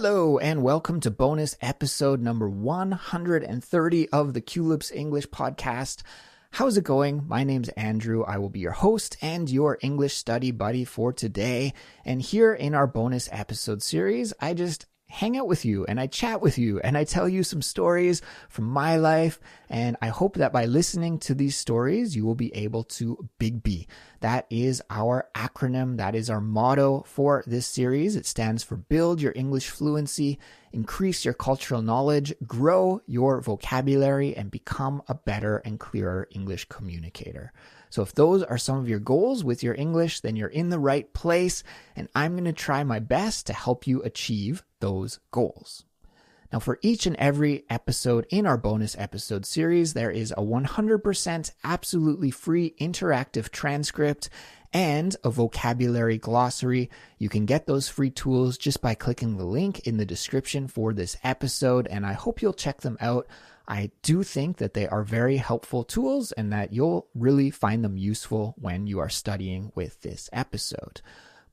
Hello and welcome to bonus episode number 130 of the Culips English podcast. How's it going? My name's Andrew. I will be your host and your English study buddy for today. And here in our bonus episode series, I just hang out with you and I chat with you and I tell you some stories from my life. And I hope that by listening to these stories, you will be able to Big B. That is our acronym. That is our motto for this series. It stands for Build Your English Fluency, Increase Your Cultural Knowledge, Grow Your Vocabulary, and Become a Better and Clearer English Communicator. So if those are some of your goals with your English, then you're in the right place, and I'm going to try my best to help you achieve those goals. Now, for each and every episode in our bonus episode series, there is a 100% absolutely free interactive transcript and a vocabulary glossary. You can get those free tools just by clicking the link in the description for this episode, and I hope you'll check them out. I do think that they are very helpful tools and that you'll really find them useful when you are studying with this episode.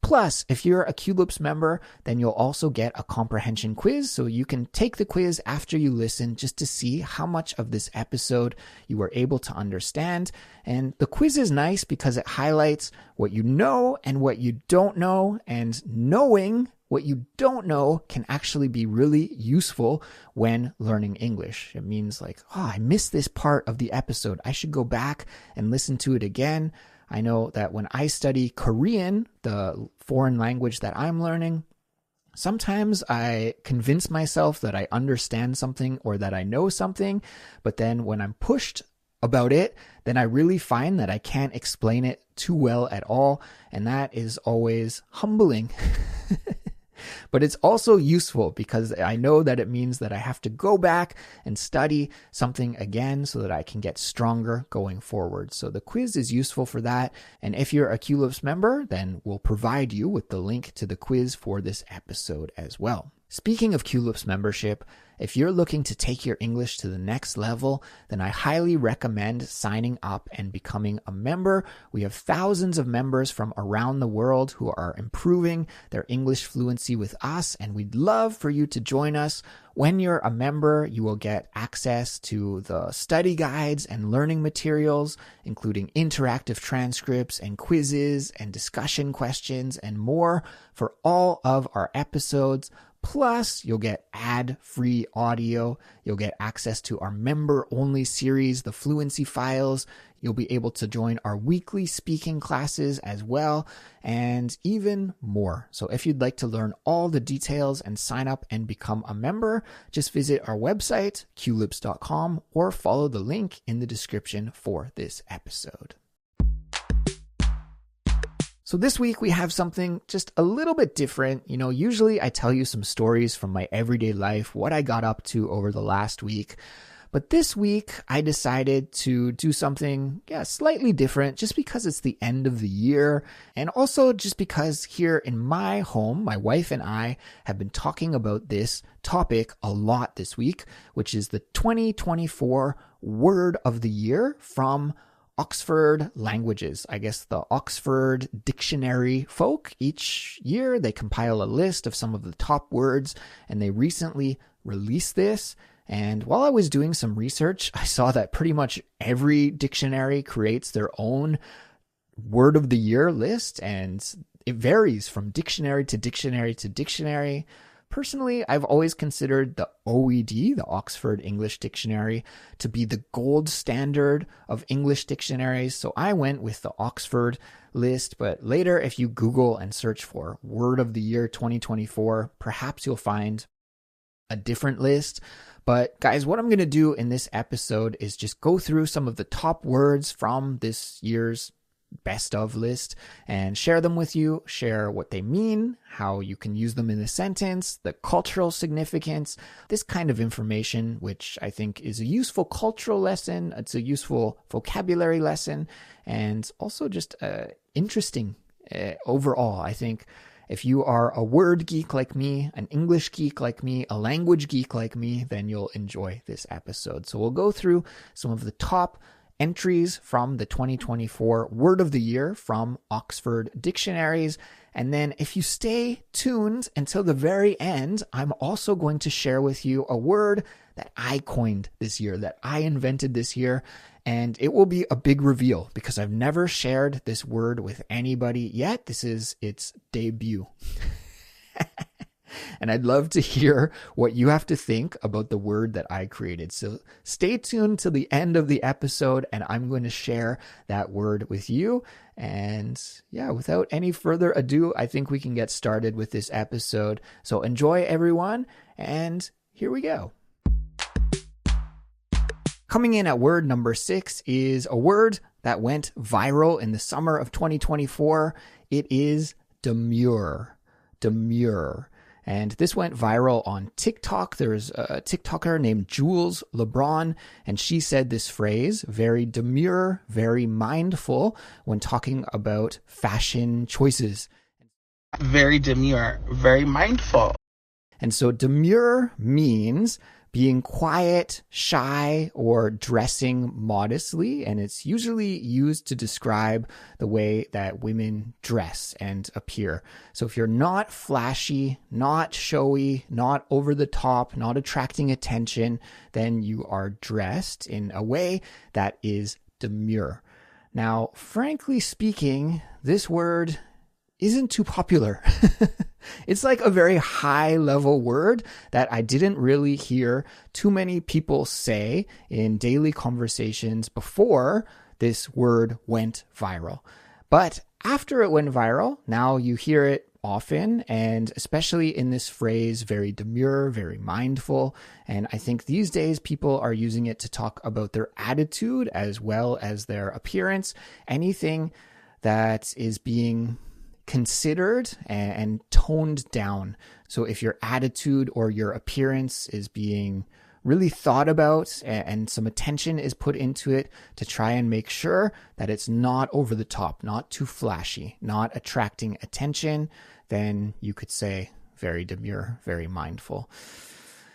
Plus, if you're a Culips member, then you'll also get a comprehension quiz, so you can take the quiz after you listen just to see how much of this episode you were able to understand. And the quiz is nice because it highlights what you know and what you don't know, and knowing what you don't know can actually be really useful when learning English. It means like, I missed this part of the episode. I should go back and listen to it again. I know that when I study Korean, the foreign language that I'm learning, sometimes I convince myself that I understand something or that I know something, but then when I'm pushed about it, then I really find that I can't explain it too well at all, and that is always humbling. But it's also useful because I know that it means that I have to go back and study something again so that I can get stronger going forward. So the quiz is useful for that. And if you're a Culips member, then we'll provide you with the link to the quiz for this episode as well. Speaking of Culips membership, if you're looking to take your English to the next level, then I highly recommend signing up and becoming a member. We have thousands of members from around the world who are improving their English fluency with us, and we'd love for you to join us. When you're a member, you will get access to the study guides and learning materials, including interactive transcripts and quizzes and discussion questions and more for all of our episodes. Plus, you'll get ad-free audio. You'll get access to our member-only series, the Fluency Files. You'll be able to join our weekly speaking classes as well, and even more. So if you'd like to learn all the details and sign up and become a member, just visit our website, culips.com, or follow the link in the description for this episode. So this week we have something just a little bit different. Usually I tell you some stories from my everyday life, what I got up to over the last week. But this week I decided to do something, slightly different just because it's the end of the year. And also just because here in my home, my wife and I have been talking about this topic a lot this week, which is the 2024 Word of the Year from Oxford Languages. I guess the Oxford Dictionary folk. Each year they compile a list of some of the top words, and they recently released this. And while I was doing some research, I saw that pretty much every dictionary creates their own Word of the Year list, and it varies from dictionary to dictionary to dictionary. Personally, I've always considered the OED, the Oxford English Dictionary, to be the gold standard of English dictionaries. So I went with the Oxford list. But later, if you Google and search for Word of the Year 2024, perhaps you'll find a different list. But guys, what I'm going to do in this episode is just go through some of the top words from this year's best of list and share them with you, share what they mean, how you can use them in a sentence, the cultural significance, this kind of information, which I think is a useful cultural lesson. It's a useful vocabulary lesson, and also just interesting overall. I think if you are a word geek like me, an English geek like me, a language geek like me, then you'll enjoy this episode. So we'll go through some of the top entries from the 2024 Word of the Year from Oxford Dictionaries. And then if you stay tuned until the very end, I'm also going to share with you a word that I coined this year, that I invented this year. And it will be a big reveal because I've never shared this word with anybody yet. This is its debut. And I'd love to hear what you have to think about the word that I created. So stay tuned till the end of the episode, and I'm going to share that word with you. And yeah, without any further ado, I think we can get started with this episode. So enjoy, everyone, and here we go. Coming in at word number 6 is a word that went viral in the summer of 2024. It is demure. Demure. And this went viral on TikTok. There's a TikToker named Jules LeBron, and she said this phrase, very demure, very mindful, when talking about fashion choices. Very demure, very mindful. And so demure means being quiet, shy, or dressing modestly, and it's usually used to describe the way that women dress and appear. So if you're not flashy, not showy, not over the top, not attracting attention, then you are dressed in a way that is demure. Now, frankly speaking, this word isn't too popular. It's like a very high level word that I didn't really hear too many people say in daily conversations before this word went viral. But after it went viral, now you hear it often, and especially in this phrase, very demure, very mindful. And I think these days people are using it to talk about their attitude as well as their appearance, anything that is being considered and toned down. So if your attitude or your appearance is being really thought about and some attention is put into it to try and make sure that it's not over the top, not too flashy, not attracting attention, then you could say very demure, very mindful.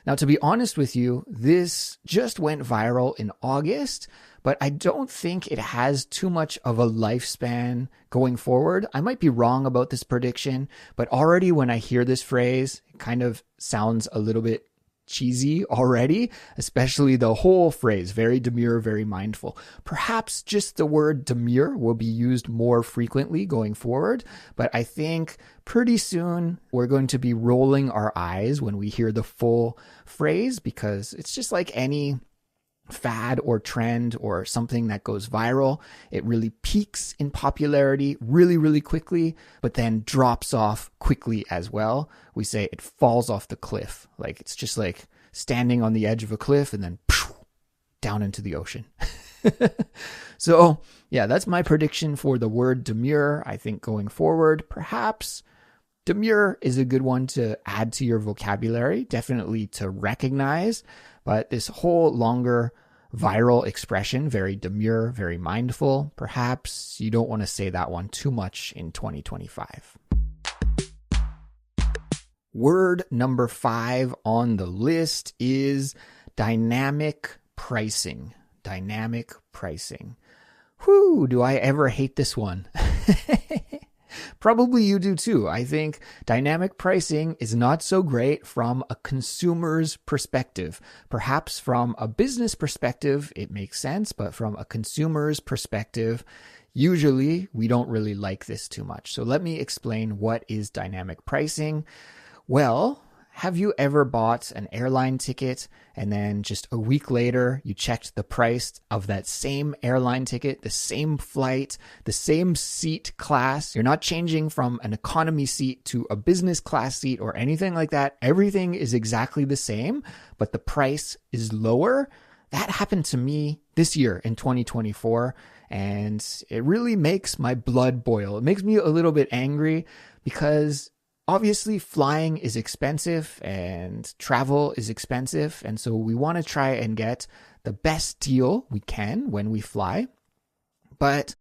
Now, to be honest with you, this just went viral in August, but I don't think it has too much of a lifespan going forward. I might be wrong about this prediction, but already when I hear this phrase, it kind of sounds a little bit cheesy already, especially the whole phrase, very demure, very mindful. Perhaps just the word demure will be used more frequently going forward, but I think pretty soon we're going to be rolling our eyes when we hear the full phrase, because it's just like any fad or trend or something that goes viral. It really peaks in popularity really, really quickly, but then drops off quickly as well. We say it falls off the cliff. Like it's just like standing on the edge of a cliff and then down into the ocean. So yeah, that's my prediction for the word demure. I think going forward, perhaps demure is a good one to add to your vocabulary, definitely to recognize. But this whole longer viral expression, very demure, very mindful, perhaps you don't want to say that one too much in 2025. Word number 5 on the list is dynamic pricing. Dynamic pricing. Whew, do I ever hate this one? Probably you do too. I think dynamic pricing is not so great from a consumer's perspective. Perhaps from a business perspective, it makes sense, but from a consumer's perspective, usually we don't really like this too much. So let me explain what is dynamic pricing. Well, have you ever bought an airline ticket and then just a week later you checked the price of that same airline ticket, the same flight, the same seat class? You're not changing from an economy seat to a business class seat or anything like that. Everything is exactly the same, but the price is lower. That happened to me this year in 2024, and it really makes my blood boil. It makes me a little bit angry because obviously, flying is expensive and travel is expensive. And so we want to try and get the best deal we can when we fly. But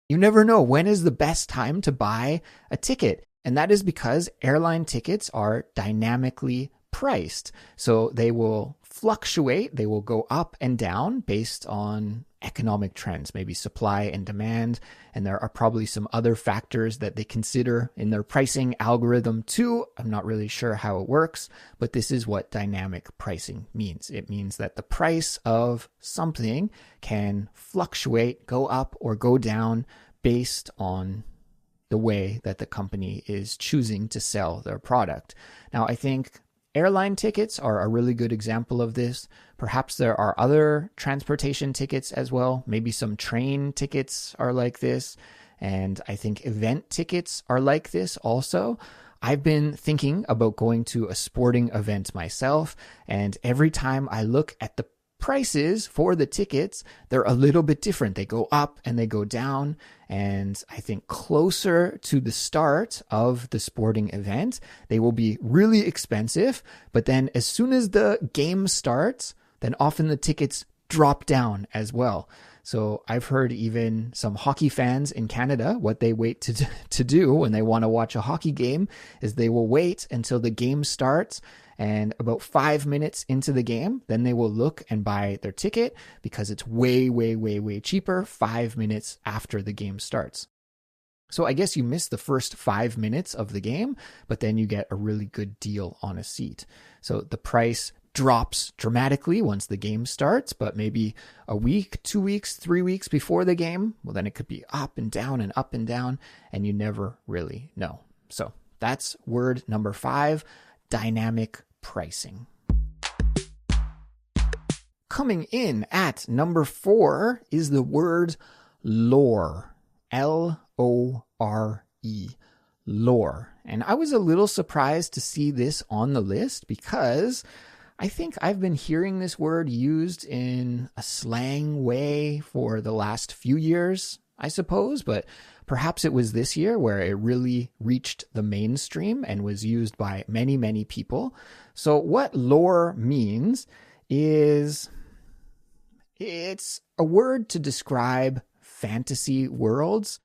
you never know when is the best time to buy a ticket. And that is because airline tickets are dynamically priced. So they will fluctuate. They will go up and down based on economic trends, maybe supply and demand. And there are probably some other factors that they consider in their pricing algorithm too. I'm not really sure how it works, but this is what dynamic pricing means. It means that the price of something can fluctuate, go up or go down based on the way that the company is choosing to sell their product. Now, I think airline tickets are a really good example of this. Perhaps there are other transportation tickets as well. Maybe some train tickets are like this. And I think event tickets are like this also. I've been thinking about going to a sporting event myself, and every time I look at the prices for the tickets, they're a little bit different. They go up and they go down. And I think closer to the start of the sporting event, they will be really expensive. But then as soon as the game starts, then often the tickets drop down as well. So I've heard even some hockey fans in Canada, what they wait to do when they want to watch a hockey game is they will wait until the game starts, and about 5 minutes into the game, then they will look and buy their ticket because it's way, way, way, way cheaper 5 minutes after the game starts. So I guess you miss the first 5 minutes of the game, but then you get a really good deal on a seat. So the price drops dramatically once the game starts, but maybe a week, 2 weeks, 3 weeks before the game, well, then it could be up and down and up and down, and you never really know. So that's word number 5, dynamic pricing. Coming in at number 4 is the word lore. L-O-R-E. Lore. And I was a little surprised to see this on the list because I think I've been hearing this word used in a slang way for the last few years, I suppose, but perhaps it was this year where it really reached the mainstream and was used by many, many people. So what lore means is it's a word to describe fantasy worlds.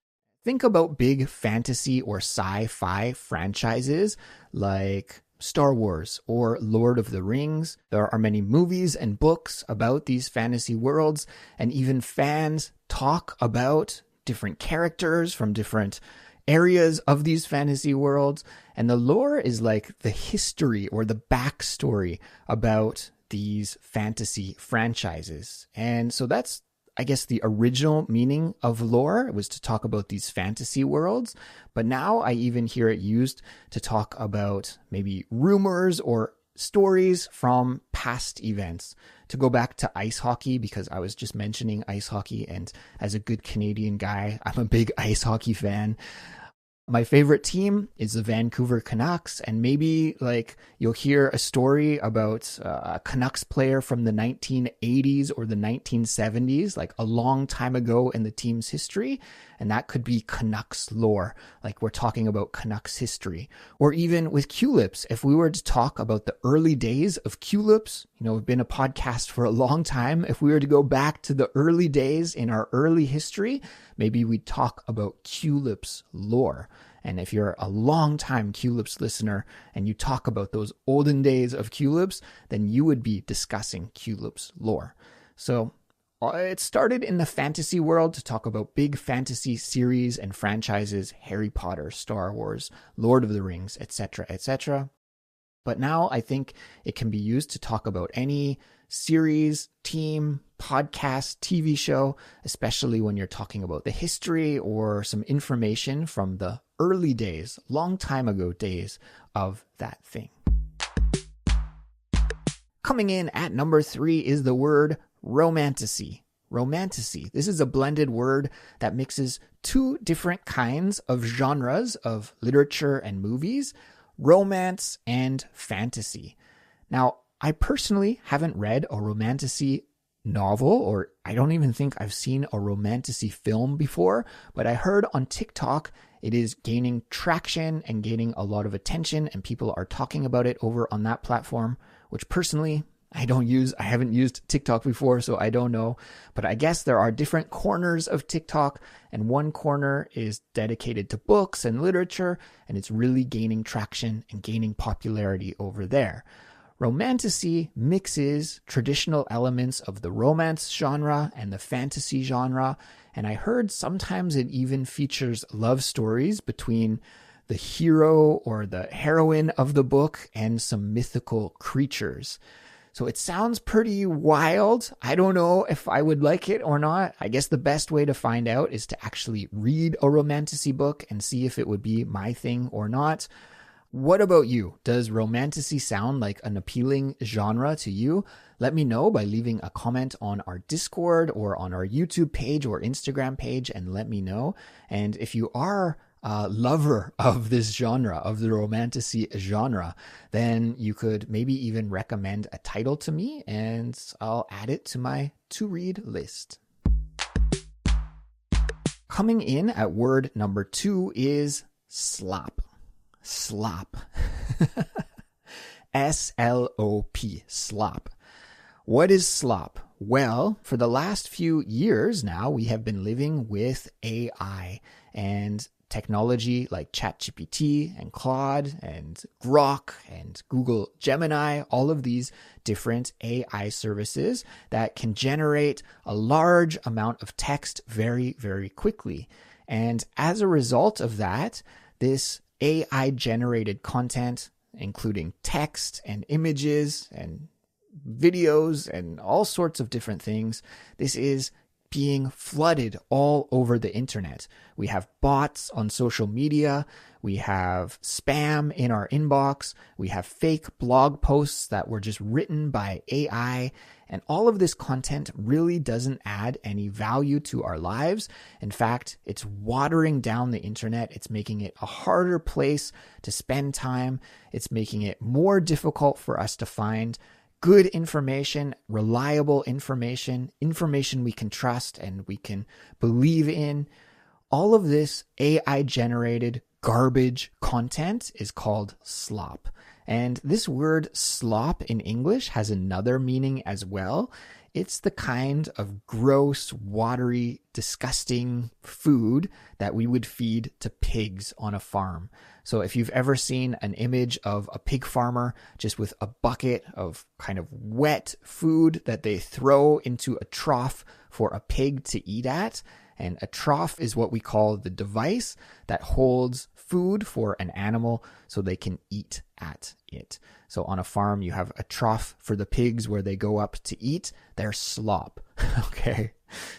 Think about big fantasy or sci-fi franchises like Star Wars or Lord of the Rings. There are many movies and books about these fantasy worlds, and even fans talk about different characters from different areas of these fantasy worlds. And the lore is like the history or the backstory about these fantasy franchises. And so that's, I guess, the original meaning of lore. It was to talk about these fantasy worlds. But now I even hear it used to talk about maybe rumors or stories from past events. To go back to ice hockey, because I was just mentioning ice hockey, and as a good Canadian guy, I'm a big ice hockey fan. My favorite team is the Vancouver Canucks, and maybe like you'll hear a story about a Canucks player from the 1980s or the 1970s, like a long time ago in the team's history, and that could be Canucks lore, like we're talking about Canucks history. Or even with Culips, if we were to talk about the early days of Culips, we've been a podcast for a long time. If we were to go back to the early days in our early history, maybe we'd talk about Culips lore. And if you're a long-time Culips listener and you talk about those olden days of Culips, then you would be discussing Culips lore. So it started in the fantasy world to talk about big fantasy series and franchises, Harry Potter, Star Wars, Lord of the Rings, etc., etc. But now I think it can be used to talk about any series, team, podcast, TV show, especially when you're talking about the history or some information from the early days, long time ago days of that thing. Coming in at number 3 is the word romantasy. Romantasy. This is a blended word that mixes 2 different kinds of genres of literature and movies, romance and fantasy. Now, I personally haven't read a romantasy novel, or I don't even think I've seen a romantasy film before, but I heard on TikTok it is gaining traction and gaining a lot of attention, and people are talking about it over on that platform, which personally I haven't used TikTok before, so I don't know. But I guess there are different corners of TikTok, and one corner is dedicated to books and literature, and it's really gaining traction and gaining popularity over there. Romantasy mixes traditional elements of the romance genre and the fantasy genre, and I heard sometimes it even features love stories between the hero or the heroine of the book and some mythical creatures. So it sounds pretty wild. I don't know if I would like it or not. I guess the best way to find out is to actually read a romantasy book and see if it would be my thing or not. What about you? Does romantasy sound like an appealing genre to you? Let me know by leaving a comment on our Discord or on our YouTube page or Instagram page and let me know. And if you are a lover of this genre, of the romantasy genre, then you could maybe even recommend a title to me and I'll add it to my to-read list. Coming in at word number 2 is slop. Slop. S-L-O-P. Slop. What is slop? Well, for the last few years now, we have been living with AI and technology like ChatGPT and Claude and Grok and Google Gemini, all of these different AI services that can generate a large amount of text very, very quickly. And as a result of that, this AI-generated content, including text and images and videos and all sorts of different things, this is being flooded all over the internet. We have bots on social media. We have spam in our inbox. We have fake blog posts that were just written by AI. And all of this content really doesn't add any value to our lives. In fact, it's watering down the internet. It's making it a harder place to spend time. It's making it more difficult for us to find good information, reliable information, information we can trust and we can believe in. All of this AI-generated garbage content is called slop. And this word slop in English has another meaning as well. It's the kind of gross, watery, disgusting food that we would feed to pigs on a farm. So if you've ever seen an image of a pig farmer just with a bucket of kind of wet food that they throw into a trough for a pig to eat at, and a trough is what we call the device that holds food for an animal so they can eat at it. So on a farm, you have a trough for the pigs where they go up to eat their slop. Okay.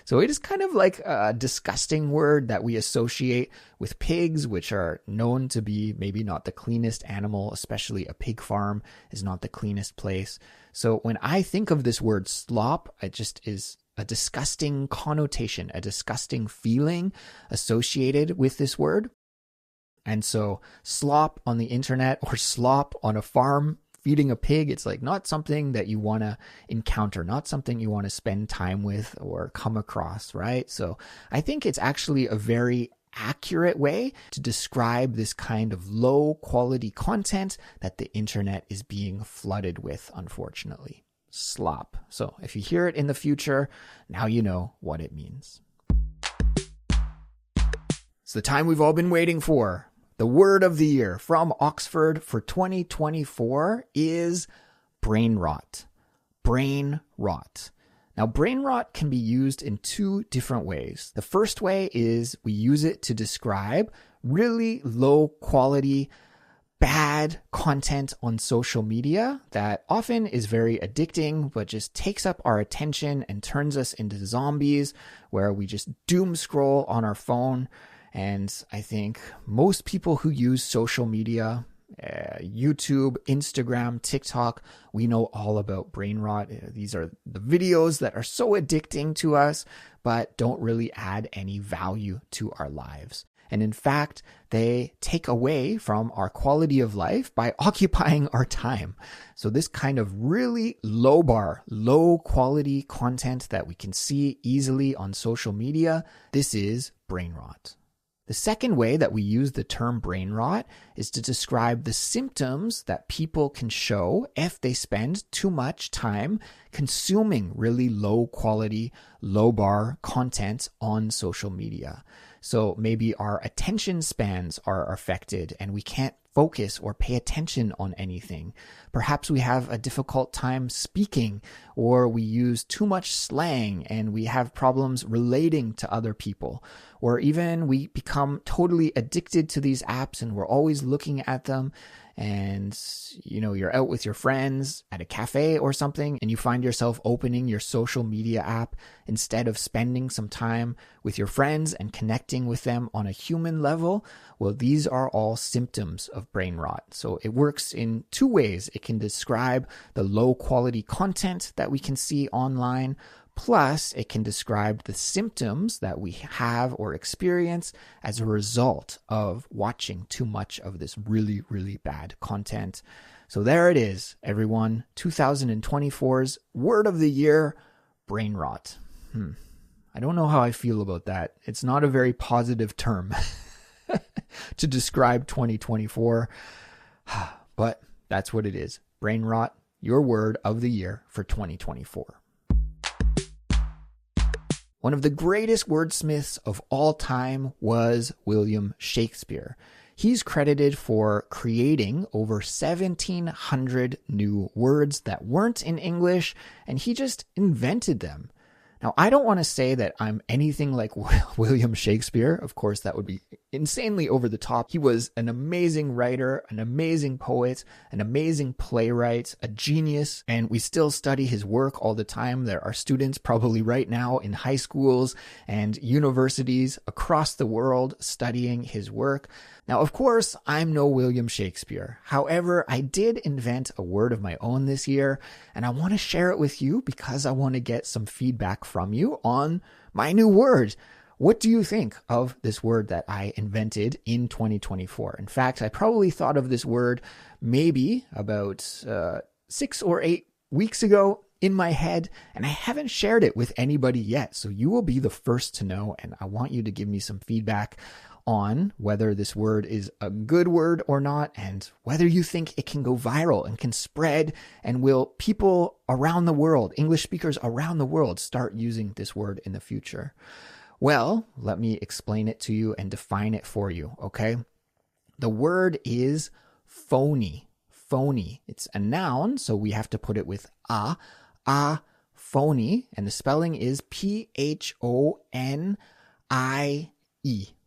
So it is kind of like a disgusting word that we associate with pigs, which are known to be maybe not the cleanest animal, especially a pig farm is not the cleanest place. So when I think of this word slop, it just is a disgusting connotation, a disgusting feeling associated with this word. And so slop on the internet or slop on a farm feeding a pig, it's like not something that you want to encounter, not something you want to spend time with or come across, right? So I think it's actually a very accurate way to describe this kind of low quality content that the internet is being flooded with, unfortunately. Slop. So if you hear it in the future, now you know what it means. It's the time we've all been waiting for. The word of the year from Oxford for 2024 is brain rot. Brain rot. Now, brain rot can be used in two different ways. The first way is we use it to describe really low quality, bad content on social media that often is very addicting, but just takes up our attention and turns us into zombies where we just doom scroll on our phone. And I think most people who use social media, YouTube, Instagram, TikTok, we know all about brain rot. These are the videos that are so addicting to us, but don't really add any value to our lives. And in fact, they take away from our quality of life by occupying our time. So this kind of really low bar, low quality content that we can see easily on social media, this is brain rot. The second way that we use the term brain rot is to describe the symptoms that people can show if they spend too much time consuming really low quality, low bar content on social media. So maybe our attention spans are affected and we can't focus or pay attention on anything. Perhaps we have a difficult time speaking, or we use too much slang and we have problems relating to other people. Or even we become totally addicted to these apps and we're always looking at them. And, you're out with your friends at a cafe or something, and you find yourself opening your social media app instead of spending some time with your friends and connecting with them on a human level. Well, these are all symptoms of brain rot. So it works in two ways. It can describe the low quality content that we can see online. Plus, it can describe the symptoms that we have or experience as a result of watching too much of this really, really bad content. So there it is, everyone. 2024's word of the year, brain rot. I don't know how I feel about that. It's not a very positive term to describe 2024, but that's what it is. Brain rot, your word of the year for 2024. One of the greatest wordsmiths of all time was William Shakespeare. He's credited for creating over 1,700 new words that weren't in English, and he just invented them. Now, I don't want to say that I'm anything like William Shakespeare. Of course, that would be insanely over the top. He was an amazing writer, an amazing poet, an amazing playwright, a genius, and we still study his work all the time. There are students probably right now in high schools and universities across the world studying his work. Now, of course, I'm no William Shakespeare. However, I did invent a word of my own this year, and I want to share it with you because I want to get some feedback from you on my new word. What do you think of this word that I invented in 2024? In fact, I probably thought of this word maybe about 6 or 8 weeks ago in my head, and I haven't shared it with anybody yet. So you will be the first to know, and I want you to give me some feedback on whether this word is a good word or not, and whether you think it can go viral and can spread, and will people around the world, English speakers around the world, start using this word in the future. Well, let me explain it to you and define it for you, okay? The word is phony. Phony. It's a noun, so we have to put it with a. Phony, and the spelling is Phonnie.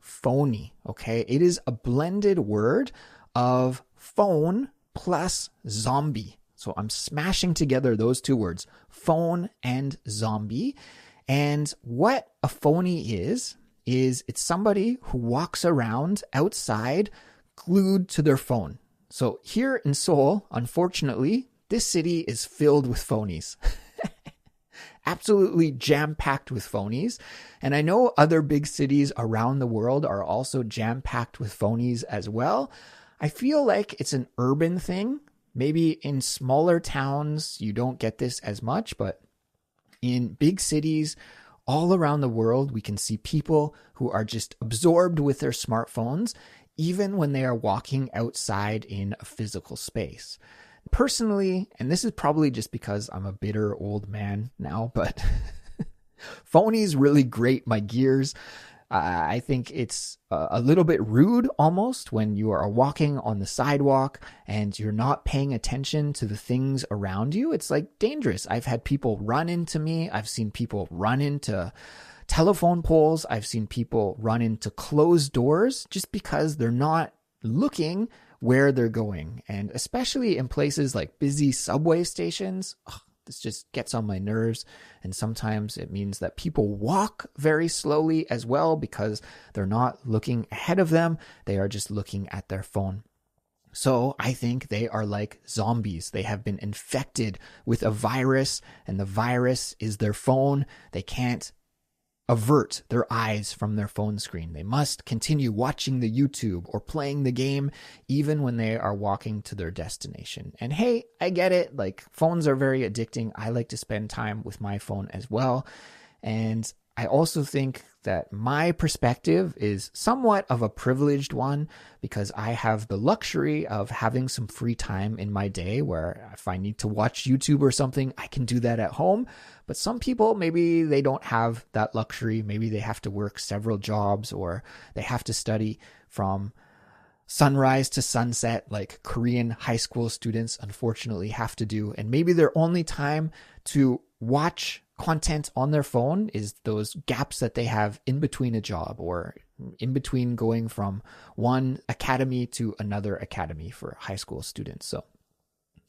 Phony, okay? It is a blended word of phone plus zombie. So I'm smashing together those two words, phone and zombie. And what a phony is it's somebody who walks around outside glued to their phone. So here in Seoul, unfortunately, this city is filled with phonies. Absolutely jam-packed with phonies. And I know other big cities around the world are also jam-packed with phonies as well. I feel like it's an urban thing. Maybe in smaller towns, you don't get this as much, but in big cities all around the world, we can see people who are just absorbed with their smartphones, even when they are walking outside in a physical space. Personally, and this is probably just because I'm a bitter old man now, but phonies really grate my gears. I think it's a little bit rude almost when you are walking on the sidewalk and you're not paying attention to the things around you. It's like dangerous. I've had people run into me. I've seen people run into telephone poles. I've seen people run into closed doors just because they're not looking where they're going. And especially in places like busy subway stations, this just gets on my nerves. And sometimes it means that people walk very slowly as well because they're not looking ahead of them. They are just looking at their phone. So I think they are like zombies. They have been infected with a virus, and the virus is their phone. They can't avert their eyes from their phone screen. They must continue watching the YouTube or playing the game even when they are walking to their destination. And hey, I get it. Like, phones are very addicting. I like to spend time with my phone as well. And I also think that my perspective is somewhat of a privileged one because I have the luxury of having some free time in my day where if I need to watch YouTube or something, I can do that at home. But some people, maybe they don't have that luxury. Maybe they have to work several jobs or they have to study from sunrise to sunset like Korean high school students unfortunately have to do. And maybe their only time to watch content on their phone is those gaps that they have in between a job or in between going from one academy to another academy for high school students. So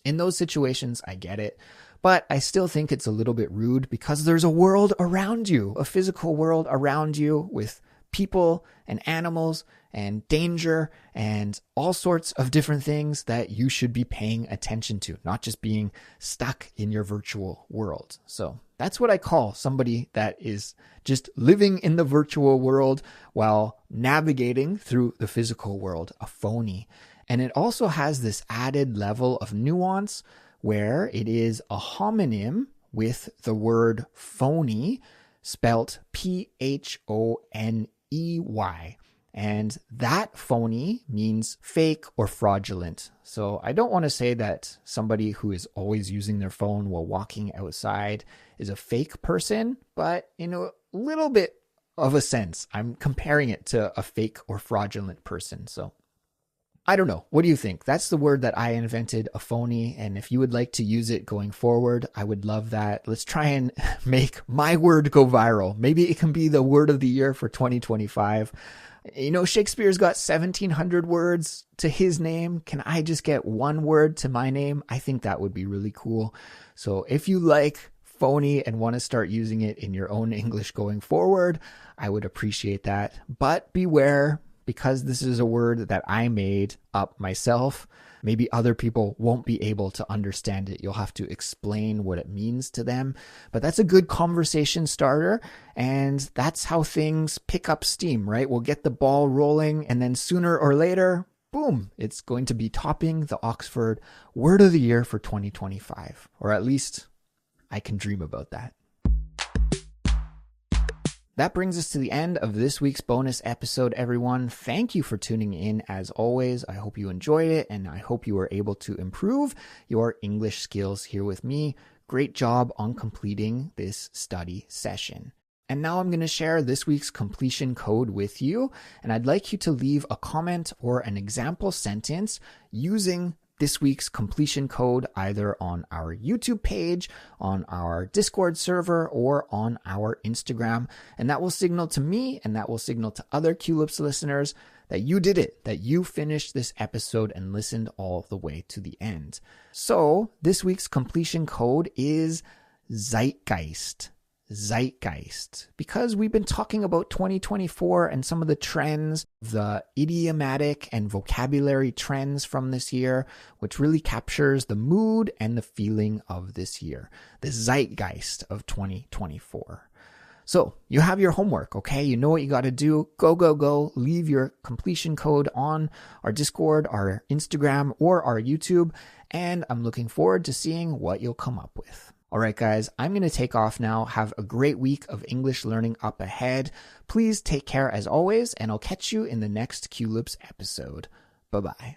in those situations, I get it, but I still think it's a little bit rude because there's a world around you, a physical world around you with people and animals and danger and all sorts of different things that you should be paying attention to, not just being stuck in your virtual world. So that's what I call somebody that is just living in the virtual world while navigating through the physical world, a phony. And it also has this added level of nuance where it is a homonym with the word phony spelt Phoney. And that phony means fake or fraudulent. So I don't want to say that somebody who is always using their phone while walking outside is a fake person, but in a little bit of a sense, I'm comparing it to a fake or fraudulent person. So I don't know. What do you think? That's the word that I invented, a phony. And if you would like to use it going forward, I would love that. Let's try and make my word go viral. Maybe it can be the word of the year for 2025. You know, Shakespeare's got 1,700 words to his name. Can I just get one word to my name? I think that would be really cool. So if you like phony and want to start using it in your own English going forward, I would appreciate that. But beware, because this is a word that I made up myself, maybe other people won't be able to understand it. You'll have to explain what it means to them. But that's a good conversation starter. And that's how things pick up steam, right? We'll get the ball rolling. And then sooner or later, boom, it's going to be topping the Oxford Word of the Year for 2025. Or at least I can dream about that. That brings us to the end of this week's bonus episode, everyone. Thank you for tuning in as always. I hope you enjoyed it and I hope you were able to improve your English skills here with me. Great job on completing this study session. And now I'm going to share this week's completion code with you. And I'd like you to leave a comment or an example sentence using this week's completion code either on our YouTube page, on our Discord server, or on our Instagram. And that will signal to me and that will signal to other Culips listeners that you did it, that you finished this episode and listened all the way to the end. So this week's completion code is Zeitgeist. Zeitgeist, because we've been talking about 2024 and some of the trends, the idiomatic and vocabulary trends from this year, which really captures the mood and the feeling of this year, the zeitgeist of 2024. So you have your homework, okay? You know what you got to do. Go, go, go. Leave your completion code on our Discord, our Instagram, or our YouTube. And I'm looking forward to seeing what you'll come up with. All right, guys, I'm going to take off now. Have a great week of English learning up ahead. Please take care as always, and I'll catch you in the next Culips episode. Bye-bye.